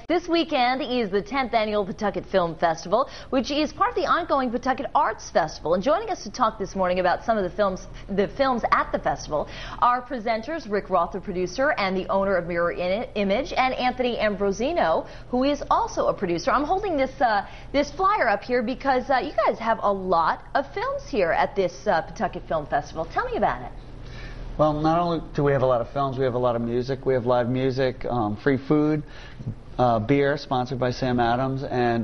This weekend is the 10th annual Pawtucket Film Festival, which is part of the ongoing Pawtucket Arts Festival. And joining us to talk this morning about some of the films at the festival are presenters Rick Roth, the producer and the owner of Mirror Image, and Anthony Ambrosino, who is also a producer. I'm holding this flyer up here because you guys have a lot of films here at this Pawtucket Film Festival. Tell me about it. Well, not only do we have a lot of films, we have a lot of music. We have live music, free food, beer, sponsored by Sam Adams, and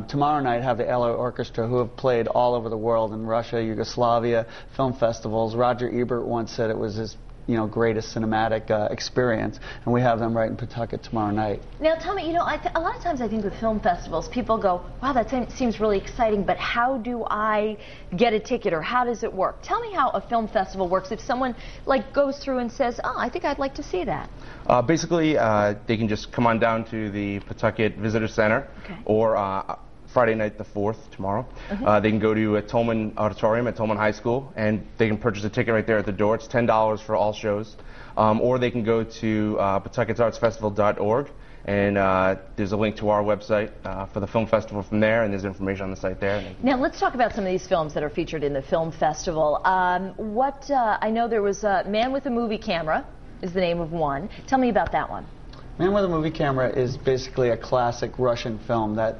tomorrow night have the LA Orchestra, who have played all over the world in Russia, Yugoslavia, film festivals. Roger Ebert once said it was his greatest cinematic experience, and we have them right in Pawtucket tomorrow night. Now tell me, a lot of times I think with film festivals, people go, wow, that seems really exciting, but how do I get a ticket, or how does it work? Tell me how a film festival works if someone goes through and says, oh, I think I'd like to see that. Basically, they can just come on down to the Pawtucket Visitor Center, okay, or Friday night the 4th, tomorrow. They can go to Tolman Auditorium at Tolman High School, and they can purchase a ticket right there at the door. It's $10 for all shows. Or they can go to PawtucketArtsFestival.org, and there's a link to our website for the film festival from there, and there's information on the site there. Now let's talk about some of these films that are featured in the film festival. I know there was Man with a Movie Camera is the name of one. Tell me about that one. Man with a Movie Camera is basically a classic Russian film that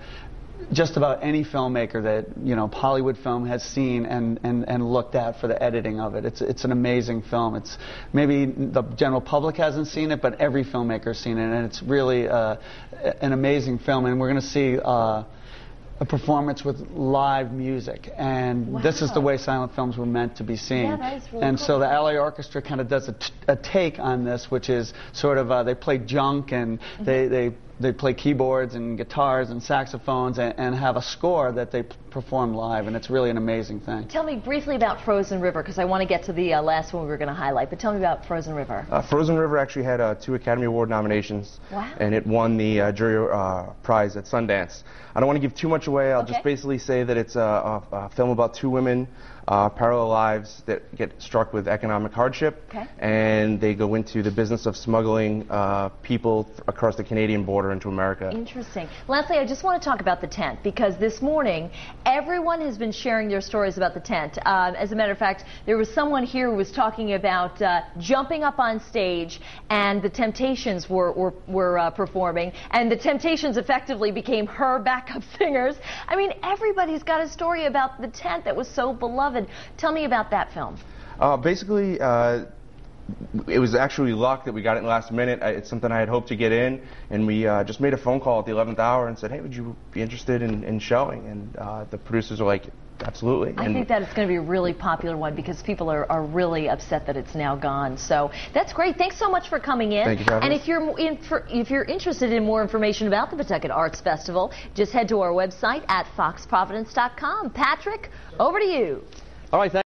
just about any filmmaker that Hollywood film has seen and looked at for the editing of it. It's an amazing film. It's maybe the general public hasn't seen it, but every filmmaker's seen it, and it's really an amazing film. And we're going to see a performance with live music, and wow, this is the way silent films were meant to be seen. Yeah, that is really and cool. So the LA Orchestra kind of does a take on this, which is sort of they play junk, and they play keyboards and guitars and saxophones, and have a score that they perform live, and it's really an amazing thing. Tell me briefly about Frozen River, because I want to get to the last one we were going to highlight, but tell me about Frozen River. Frozen River actually had 2 Academy Award nominations, wow, and it won the jury prize at Sundance. I don't want to give too much away. I'll just basically say that it's a film about 2 women, parallel lives that get struck with economic hardship, and they go into the business of smuggling people across the Canadian border into America. Interesting. Lastly, I just want to talk about the tent, because this morning everyone has been sharing their stories about the tent. As a matter of fact, there was someone here who was talking about jumping up on stage, and the Temptations were performing, and the Temptations effectively became her backup singers. I mean, everybody's got a story about the tent that was so beloved. Tell me about that film. Basically, it was actually luck that we got it in the last minute. It's something I had hoped to get in, and we just made a phone call at the 11th hour and said, hey, would you be interested in showing? And the producers were like, absolutely. I think that it's going to be a really popular one, because people are really upset that it's now gone. So that's great. Thanks so much for coming in. Thank you for having us. And if you're interested in more information about the Pawtucket Arts Festival, just head to our website at foxprovidence.com. Patrick, over to you. All right, thanks.